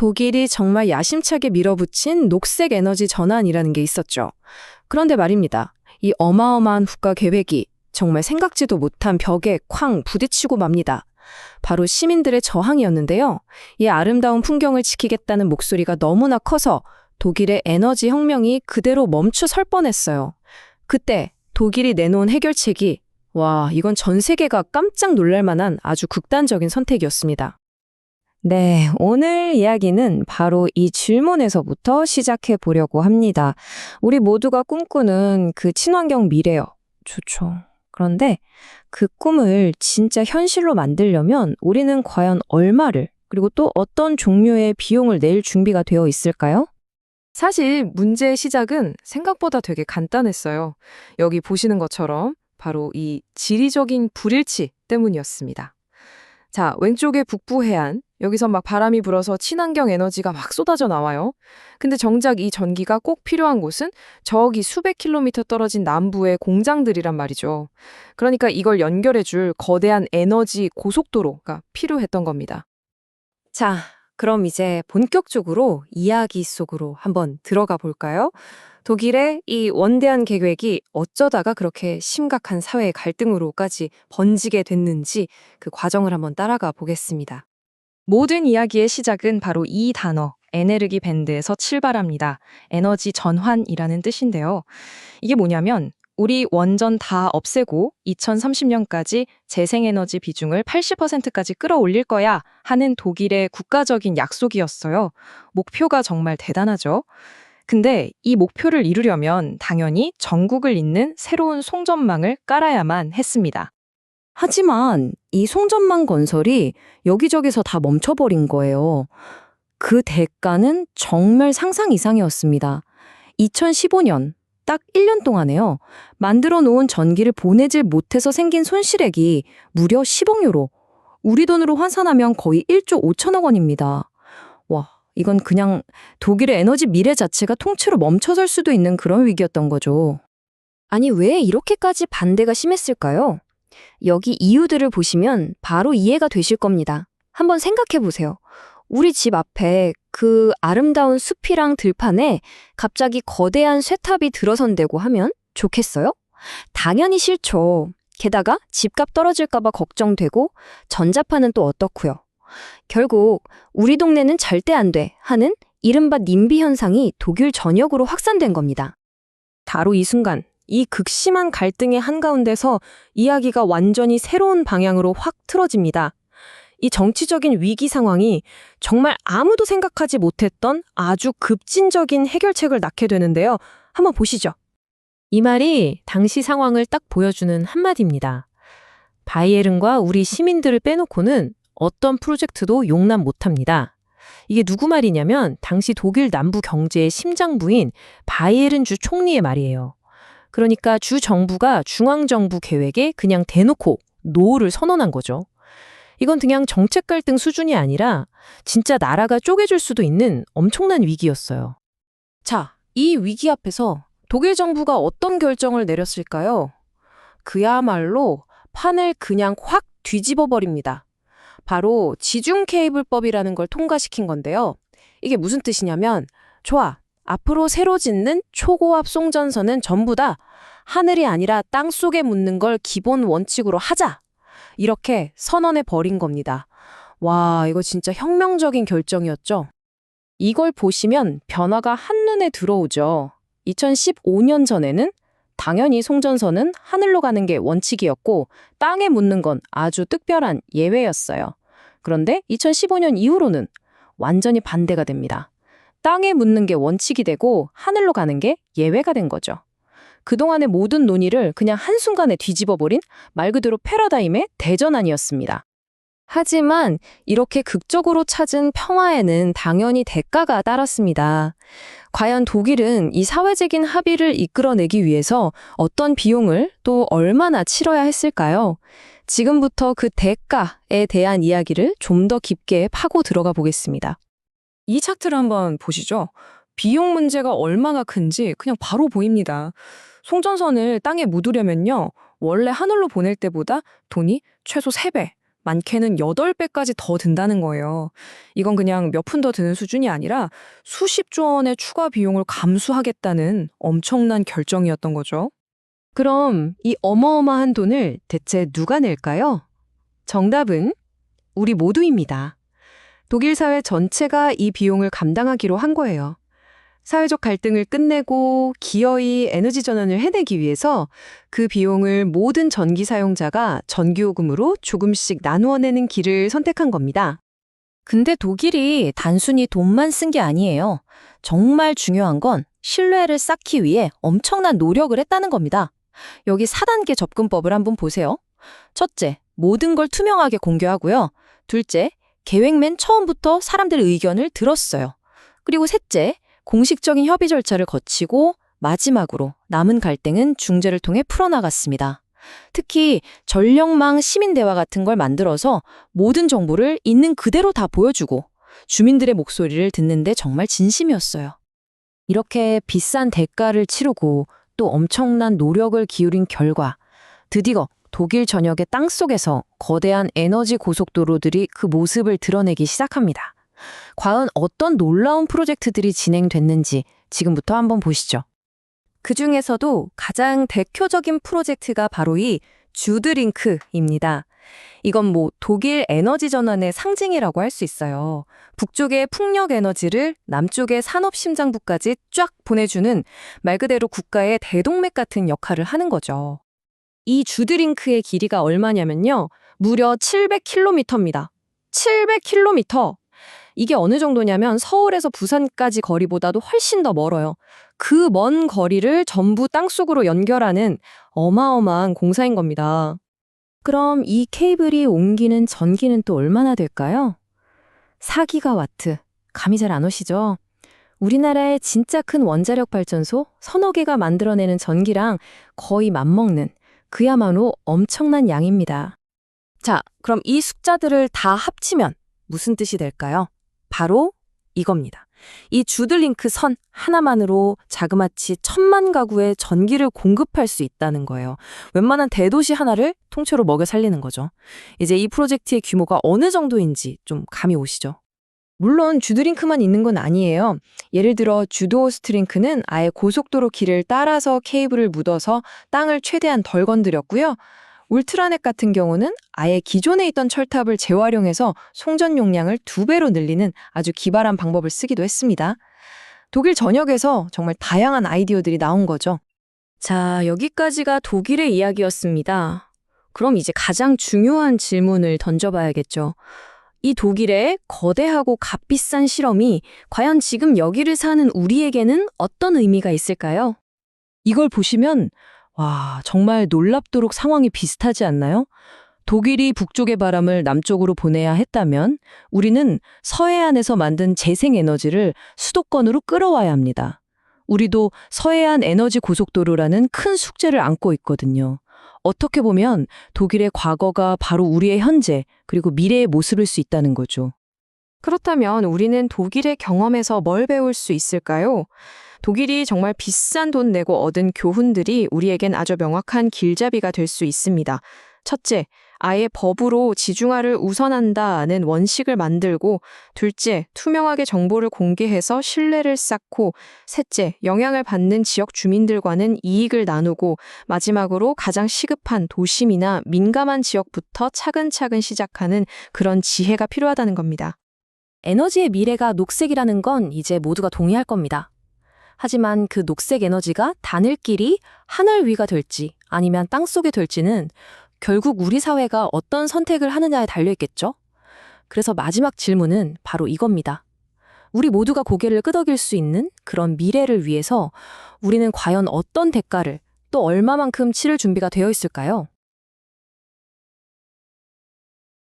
독일이 정말 야심차게 밀어붙인 녹색 에너지 전환이라는 게 있었죠. 그런데 말입니다. 이 어마어마한 국가 계획이 정말 생각지도 못한 벽에 쾅 부딪히고 맙니다. 바로 시민들의 저항이었는데요. 이 아름다운 풍경을 지키겠다는 목소리가 너무나 커서 독일의 에너지 혁명이 그대로 멈춰 설 뻔했어요. 그때 독일이 내놓은 해결책이 이건 전 세계가 깜짝 놀랄 만한 아주 극단적인 선택이었습니다. 네, 오늘 이야기는 바로 이 질문에서부터 시작해 보려고 합니다. 우리 모두가 꿈꾸는 그 친환경 미래요. 좋죠. 그런데 그 꿈을 진짜 현실로 만들려면 우리는 과연 얼마를, 그리고 또 어떤 종류의 비용을 낼 준비가 되어 있을까요? 사실 문제의 시작은 생각보다 되게 간단했어요. 여기 보시는 것처럼 바로 이 지리적인 불일치 때문이었습니다. 자, 왼쪽의 북부 해안, 여기서 막 바람이 불어서 친환경 에너지가 막 쏟아져 나와요. 근데 정작 이 전기가 꼭 필요한 곳은 저기 수백 킬로미터 떨어진 남부의 공장들이란 말이죠. 그러니까 이걸 연결해줄 거대한 에너지 고속도로가 필요했던 겁니다. 자, 그럼 이제 본격적으로 이야기 속으로 한번 들어가 볼까요? 독일의 이 원대한 계획이 어쩌다가 그렇게 심각한 사회 갈등으로까지 번지게 됐는지 그 과정을 한번 따라가 보겠습니다. 모든 이야기의 시작은 바로 이 단어, 에네르기 밴드에서 출발합니다. 에너지 전환이라는 뜻인데요. 이게 뭐냐면 우리 원전 다 없애고 2030년까지 재생에너지 비중을 80%까지 끌어올릴 거야 하는 독일의 국가적인 약속이었어요. 목표가 정말 대단하죠. 근데 이 목표를 이루려면 당연히 전국을 잇는 새로운 송전망을 깔아야만 했습니다. 하지만 이 송전망 건설이 여기저기서 다 멈춰버린 거예요. 그 대가는 정말 상상 이상이었습니다. 2015년 딱 1년 동안에요. 만들어 놓은 전기를 보내질 못해서 생긴 손실액이 무려 10억 유로. 우리 돈으로 환산하면 거의 1조 5천억 원입니다. 이건 그냥 독일의 에너지 미래 자체가 통째로 멈춰설 수도 있는 그런 위기였던 거죠. 아니, 왜 이렇게까지 반대가 심했을까요? 여기 이유들을 보시면 바로 이해가 되실 겁니다. 한번 생각해 보세요. 우리 집 앞에 그 아름다운 숲이랑 들판에 갑자기 거대한 쇠탑이 들어선다고 하면 좋겠어요? 당연히 싫죠. 게다가 집값 떨어질까 봐 걱정되고 전자파는 또 어떻고요. 결국 우리 동네는 절대 안 돼 하는 이른바 님비 현상이 독일 전역으로 확산된 겁니다. 바로 이 순간 이 극심한 갈등의 한가운데서 이야기가 완전히 새로운 방향으로 확 틀어집니다. 이 정치적인 위기 상황이 정말 아무도 생각하지 못했던 아주 급진적인 해결책을 낳게 되는데요. 한번 보시죠. 이 말이 당시 상황을 딱 보여주는 한마디입니다. 바이에른과 우리 시민들을 빼놓고는 어떤 프로젝트도 용납 못합니다. 이게 누구 말이냐면 당시 독일 남부 경제의 심장부인 바이에른 주 총리의 말이에요. 그러니까 주 정부가 중앙정부 계획에 그냥 대놓고 노를 선언한 거죠. 이건 그냥 정책 갈등 수준이 아니라 진짜 나라가 쪼개질 수도 있는 엄청난 위기였어요. 자, 이 위기 앞에서 독일 정부가 어떤 결정을 내렸을까요? 그야말로 판을 그냥 확 뒤집어 버립니다. 바로 지중 케이블법이라는 걸 통과시킨 건데요. 이게 무슨 뜻이냐면, 좋아, 앞으로 새로 짓는 초고압 송전선은 전부 다 하늘이 아니라 땅 속에 묻는 걸 기본 원칙으로 하자. 이렇게 선언해 버린 겁니다. 이거 진짜 혁명적인 결정이었죠. 이걸 보시면 변화가 한눈에 들어오죠. 2015년 전에는 당연히 송전선은 하늘로 가는 게 원칙이었고 땅에 묻는 건 아주 특별한 예외였어요. 그런데 2015년 이후로는 완전히 반대가 됩니다. 땅에 묻는 게 원칙이 되고 하늘로 가는 게 예외가 된 거죠. 그동안의 모든 논의를 그냥 한순간에 뒤집어버린 말 그대로 패러다임의 대전환이었습니다. 하지만 이렇게 극적으로 찾은 평화에는 당연히 대가가 따랐습니다. 과연 독일은 이 사회적인 합의를 이끌어내기 위해서 어떤 비용을 또 얼마나 치러야 했을까요? 지금부터 그 대가에 대한 이야기를 좀 더 깊게 파고 들어가 보겠습니다. 이 차트를 한번 보시죠. 비용 문제가 얼마나 큰지 그냥 바로 보입니다. 송전선을 땅에 묻으려면요, 원래 하늘로 보낼 때보다 돈이 최소 3배, 많게는 8배까지 더 든다는 거예요. 이건 그냥 몇 푼 더 드는 수준이 아니라 수십조 원의 추가 비용을 감수하겠다는 엄청난 결정이었던 거죠. 그럼 이 어마어마한 돈을 대체 누가 낼까요? 정답은 우리 모두입니다. 독일 사회 전체가 이 비용을 감당하기로 한 거예요. 사회적 갈등을 끝내고 기어이 에너지 전환을 해내기 위해서 그 비용을 모든 전기 사용자가 전기요금으로 조금씩 나누어 내는 길을 선택한 겁니다. 근데 독일이 단순히 돈만 쓴 게 아니에요. 정말 중요한 건 신뢰를 쌓기 위해 엄청난 노력을 했다는 겁니다. 여기 4단계 접근법을 한번 보세요. 첫째, 모든 걸 투명하게 공개하고요. 둘째, 계획 맨 처음부터 사람들의 의견을 들었어요. 그리고 셋째, 공식적인 협의 절차를 거치고 마지막으로 남은 갈등은 중재를 통해 풀어나갔습니다. 특히 전력망 시민대화 같은 걸 만들어서 모든 정보를 있는 그대로 다 보여주고 주민들의 목소리를 듣는데 정말 진심이었어요. 이렇게 비싼 대가를 치르고 또 엄청난 노력을 기울인 결과 드디어 독일 전역의 땅속에서 거대한 에너지 고속도로들이 그 모습을 드러내기 시작합니다. 과연 어떤 놀라운 프로젝트들이 진행됐는지 지금부터 한번 보시죠. 그 중에서도 가장 대표적인 프로젝트가 바로 이 주드링크입니다. 이건 독일 에너지 전환의 상징이라고 할 수 있어요. 북쪽의 풍력 에너지를 남쪽의 산업 심장부까지 쫙 보내주는 말 그대로 국가의 대동맥 같은 역할을 하는 거죠. 이 주드링크의 길이가 얼마냐면요. 무려 700km입니다. 700km! 이게 어느 정도냐면 서울에서 부산까지 거리보다도 훨씬 더 멀어요. 그 먼 거리를 전부 땅속으로 연결하는 어마어마한 공사인 겁니다. 그럼 이 케이블이 옮기는 전기는 또 얼마나 될까요? 4기가와트. 감이 잘 안 오시죠? 우리나라의 진짜 큰 원자력 발전소 서너 개가 만들어내는 전기랑 거의 맞먹는 그야말로 엄청난 양입니다. 자, 그럼 이 숫자들을 다 합치면 무슨 뜻이 될까요? 바로 이겁니다. 이 주드링크 선 하나만으로 자그마치 1000만 가구의 전기를 공급할 수 있다는 거예요. 웬만한 대도시 하나를 통째로 먹여 살리는 거죠. 이제 이 프로젝트의 규모가 어느 정도인지 좀 감이 오시죠? 물론 주드링크만 있는 건 아니에요. 예를 들어 주도스트링크는 아예 고속도로 길을 따라서 케이블을 묻어서 땅을 최대한 덜 건드렸고요. 울트라넷 같은 경우는 아예 기존에 있던 철탑을 재활용해서 송전 용량을 2배로 늘리는 아주 기발한 방법을 쓰기도 했습니다. 독일 전역에서 정말 다양한 아이디어들이 나온 거죠. 자, 여기까지가 독일의 이야기였습니다. 그럼 이제 가장 중요한 질문을 던져봐야겠죠. 이 독일의 거대하고 값비싼 실험이 과연 지금 여기를 사는 우리에게는 어떤 의미가 있을까요? 이걸 보시면 와, 정말 놀랍도록 상황이 비슷하지 않나요? 독일이 북쪽의 바람을 남쪽으로 보내야 했다면 우리는 서해안에서 만든 재생에너지를 수도권으로 끌어와야 합니다. 우리도 서해안 에너지 고속도로라는 큰 숙제를 안고 있거든요. 어떻게 보면 독일의 과거가 바로 우리의 현재 그리고 미래의 모습일 수 있다는 거죠. 그렇다면 우리는 독일의 경험에서 뭘 배울 수 있을까요? 독일이 정말 비싼 돈 내고 얻은 교훈들이 우리에겐 아주 명확한 길잡이가 될 수 있습니다. 첫째, 아예 법으로 지중화를 우선한다는 원칙을 만들고, 둘째, 투명하게 정보를 공개해서 신뢰를 쌓고, 셋째, 영향을 받는 지역 주민들과는 이익을 나누고, 마지막으로 가장 시급한 도심이나 민감한 지역부터 차근차근 시작하는 그런 지혜가 필요하다는 겁니다. 에너지의 미래가 녹색이라는 건 이제 모두가 동의할 겁니다. 하지만 그 녹색 에너지가 하늘길이 하늘 위가 될지 아니면 땅속에 될지는 결국 우리 사회가 어떤 선택을 하느냐에 달려있겠죠? 그래서 마지막 질문은 바로 이겁니다. 우리 모두가 고개를 끄덕일 수 있는 그런 미래를 위해서 우리는 과연 어떤 대가를 또 얼마만큼 치를 준비가 되어 있을까요?